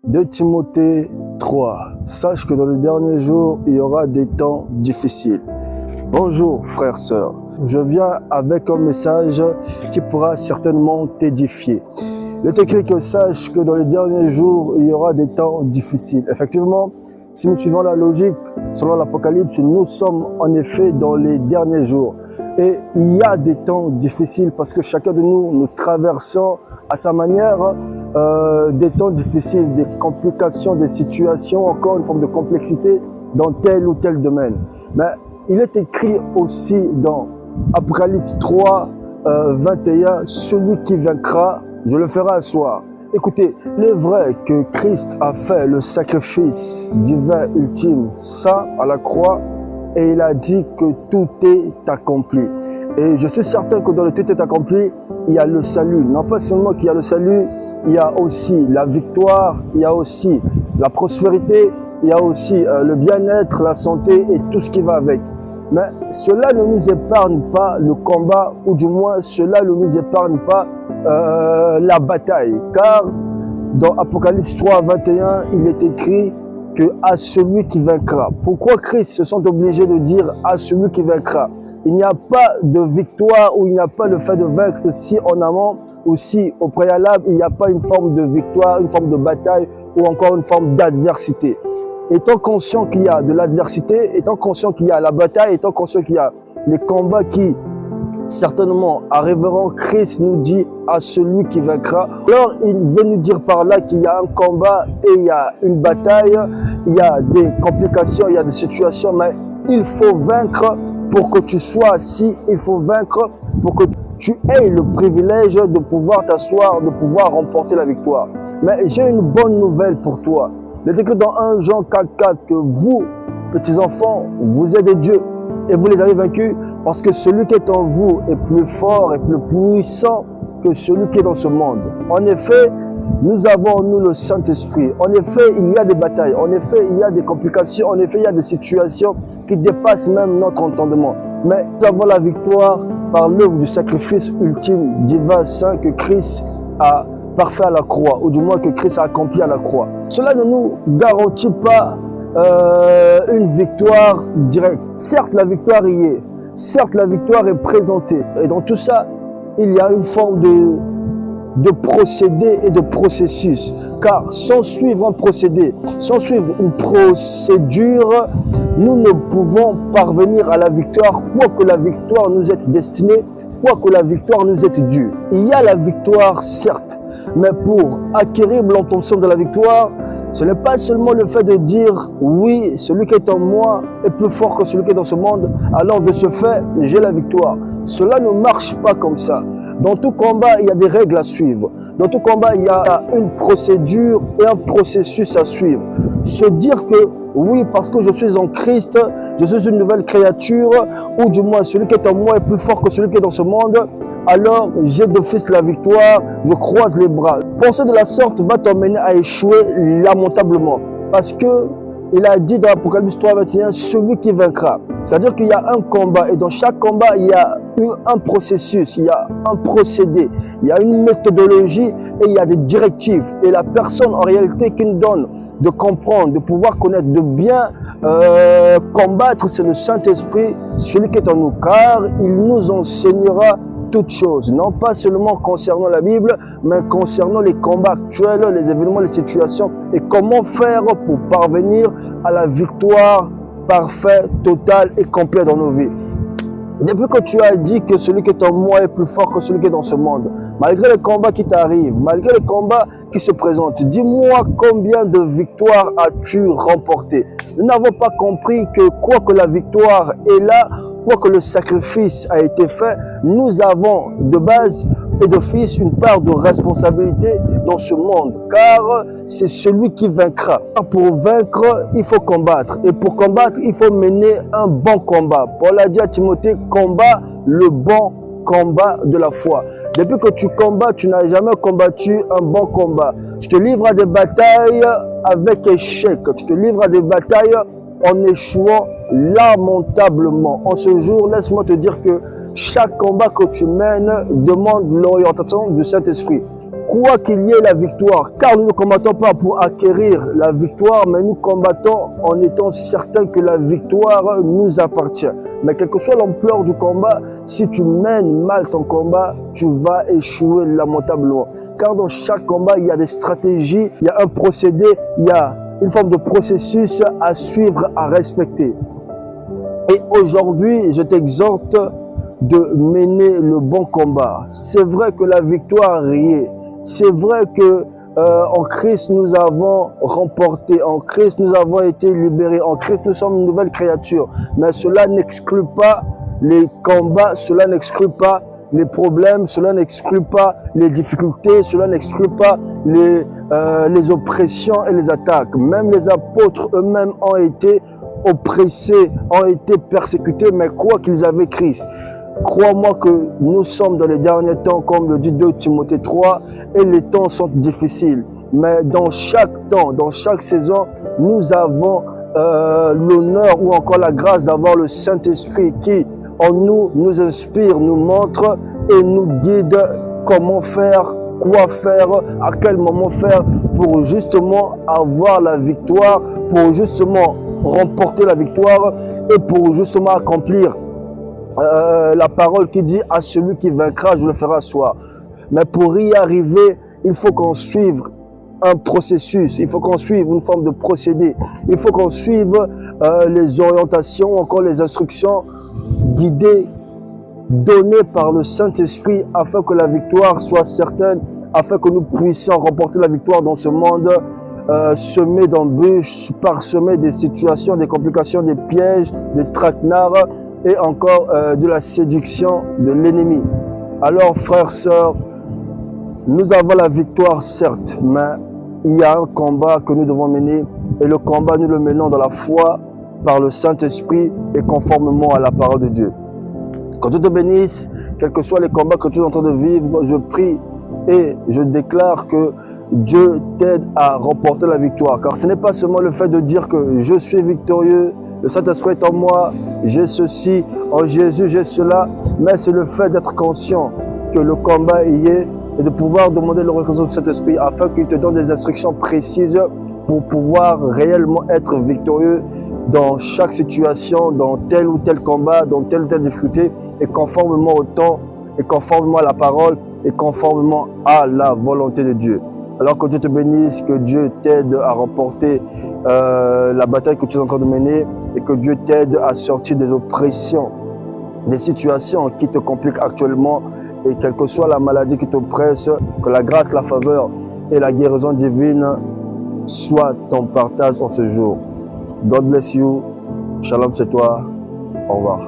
2 Timothée 3. Sache que dans les derniers jours, il y aura des temps difficiles. Bonjour frères, sœurs. Je viens avec un message qui pourra certainement t'édifier. Il est écrit que sache que dans les derniers jours, il y aura des temps difficiles. Effectivement, si nous suivons la logique, selon l'Apocalypse, nous sommes en effet dans les derniers jours. Et il y a des temps difficiles parce que chacun de nous traversons à sa manière des temps difficiles, des complications, des situations, encore une forme de complexité dans tel ou tel domaine. Mais il est écrit aussi dans Apocalypse 3, 21, celui qui vaincra, je le ferai asseoir. Écoutez, il est vrai que Christ a fait le sacrifice divin ultime, ça à la croix, et il a dit que tout est accompli. Et je suis certain que dans le tout est accompli, il y a le salut. Non pas seulement qu'il y a le salut, il y a aussi la victoire, il y a aussi la prospérité, il y a aussi le bien-être, la santé et tout ce qui va avec. Mais cela ne nous épargne pas le combat, ou du moins cela ne nous épargne pas la bataille. Car dans Apocalypse 3, 21, il est écrit que à celui qui vaincra. Pourquoi Christ se sent obligé de dire à celui qui vaincra? Il n'y a pas de victoire ou il n'y a pas le fait de vaincre si en amont ou si au préalable il n'y a pas une forme de victoire, une forme de bataille ou encore une forme d'adversité. Étant conscient qu'il y a de l'adversité, étant conscient qu'il y a la bataille, étant conscient qu'il y a les combats qui certainement arriveront, Christ nous dit à celui qui vaincra. Alors il veut nous dire par là qu'il y a un combat et il y a une bataille, il y a des complications, il y a des situations, mais il faut vaincre pour que tu sois assis, il faut vaincre pour que tu aies le privilège de pouvoir t'asseoir, de pouvoir remporter la victoire. Mais j'ai une bonne nouvelle pour toi. Il est écrit dans 1 Jean 4,4 que vous, petits enfants, vous êtes des dieux et vous les avez vaincus parce que celui qui est en vous est plus fort et plus puissant que celui qui est dans ce monde. En effet, nous avons nous le Saint-Esprit. En effet, il y a des batailles. En effet, il y a des complications. En effet, il y a des situations qui dépassent même notre entendement. Mais nous avons la victoire par l'œuvre du sacrifice ultime, divin, saint que Christ a parfait à la croix, ou du moins que Christ a accompli à la croix. Cela ne nous garantit pas une victoire directe. Certes, la victoire y est. Certes, la victoire est présentée. Et dans tout ça, il y a une forme de procédé et de processus. Car sans suivre un procédé, sans suivre une procédure, nous ne pouvons parvenir à la victoire, quoi que la victoire nous est destinée, quoi que la victoire nous est due. Il y a la victoire, certes, mais pour acquérir l'obtention de la victoire, ce n'est pas seulement le fait de dire « oui, celui qui est en moi est plus fort que celui qui est dans ce monde, alors de ce fait, j'ai la victoire ». Cela ne marche pas comme ça. Dans tout combat, il y a des règles à suivre. Dans tout combat, il y a une procédure et un processus à suivre. Se dire que oui, parce que je suis en Christ, je suis une nouvelle créature, ou du moins celui qui est en moi est plus fort que celui qui est dans ce monde, alors j'ai d'office la victoire, je croise les bras. Penser de la sorte va t'emmener à échouer lamentablement. Parce que il a dit dans Apocalypse 3, 21, celui qui vaincra. C'est-à-dire qu'il y a un combat et dans chaque combat, il y a un processus, il y a un procédé, il y a une méthodologie et il y a des directives. Et la personne en réalité qui nous donne de comprendre, de pouvoir connaître, de bien combattre, c'est le Saint-Esprit, celui qui est en nous, car il nous enseignera toutes choses, non pas seulement concernant la Bible, mais concernant les combats actuels, les événements, les situations, et comment faire pour parvenir à la victoire parfaite, totale et complète dans nos vies. Depuis que tu as dit que celui qui est en moi est plus fort que celui qui est dans ce monde, malgré les combats qui t'arrivent, malgré les combats qui se présentent, dis-moi combien de victoires as-tu remporté? Nous n'avons pas compris que quoi que la victoire est là, quoi que le sacrifice a été fait, nous avons de base et d'office une part de responsabilité dans ce monde, car c'est celui qui vaincra. Pour vaincre, il faut combattre, et pour combattre, il faut mener un bon combat. Paul a dit à Timothée, combat le bon combat de la foi. Depuis que tu combats, tu n'as jamais combattu un bon combat. Tu te livres à des batailles avec échec, tu te livres à des batailles en échouant lamentablement. En ce jour, laisse-moi te dire que chaque combat que tu mènes demande l'orientation du Saint-Esprit. quoi qu'il y ait la victoire, car nous ne combattons pas pour acquérir la victoire, mais nous combattons en étant certains que la victoire nous appartient. Mais quelle que soit l'ampleur du combat, si tu mènes mal ton combat, tu vas échouer lamentablement. Car dans chaque combat, il y a des stratégies, il y a un procédé, il y a une forme de processus à suivre, à respecter. Et aujourd'hui, je t'exhorte de mener le bon combat. C'est vrai que la victoire y est. C'est vrai que en Christ, nous avons remporté. En Christ, nous avons été libérés. En Christ, nous sommes une nouvelle créature. Mais cela n'exclut pas les combats, cela n'exclut pas les problèmes, cela n'exclut pas les difficultés, cela n'exclut pas les oppressions et les attaques. Même les apôtres eux-mêmes ont été oppressés, ont été persécutés, mais quoi qu'ils avaient Christ. Crois-moi que nous sommes dans les derniers temps, comme le dit 2 Timothée 3, et les temps sont difficiles. Mais dans chaque temps, dans chaque saison, nous avons l'honneur ou encore la grâce d'avoir le Saint-Esprit qui, en nous inspire, nous montre et nous guide comment faire, quoi faire, à quel moment faire pour justement avoir la victoire, pour justement remporter la victoire et pour justement accomplir la parole qui dit à celui qui vaincra, je le ferai asseoir. Mais pour y arriver, il faut qu'on suive un processus, il faut qu'on suive une forme de procédé, il faut qu'on suive les orientations, encore les instructions guidées, données par le Saint-Esprit afin que la victoire soit certaine, afin que nous puissions remporter la victoire dans ce monde semé d'embûches, parsemé des situations, des complications, des pièges, des traquenards et encore de la séduction de l'ennemi. Alors, frères, sœurs, nous avons la victoire, certes, mais il y a un combat que nous devons mener et le combat, nous le menons dans la foi, par le Saint-Esprit et conformément à la parole de Dieu. Que Dieu te bénisse, quels que soient les combats que tu es en train de vivre, je prie et je déclare que Dieu t'aide à remporter la victoire. Car ce n'est pas seulement le fait de dire que je suis victorieux, le Saint-Esprit est en moi, j'ai ceci, en Jésus j'ai cela, mais c'est le fait d'être conscient que le combat y est et de pouvoir demander le reconnaissance du Saint-Esprit afin qu'il te donne des instructions précises pour pouvoir réellement être victorieux dans chaque situation, dans tel ou tel combat, dans telle ou telle difficulté, et conformément au temps, et conformément à la parole, et conformément à la volonté de Dieu. Alors que Dieu te bénisse, que Dieu t'aide à remporter la bataille que tu es en train de mener, et que Dieu t'aide à sortir des oppressions, des situations qui te compliquent actuellement, et quelle que soit la maladie qui t'oppresse, que la grâce, la faveur et la guérison divine soit ton partage en ce jour. God bless you. Shalom c'est toi. Au revoir.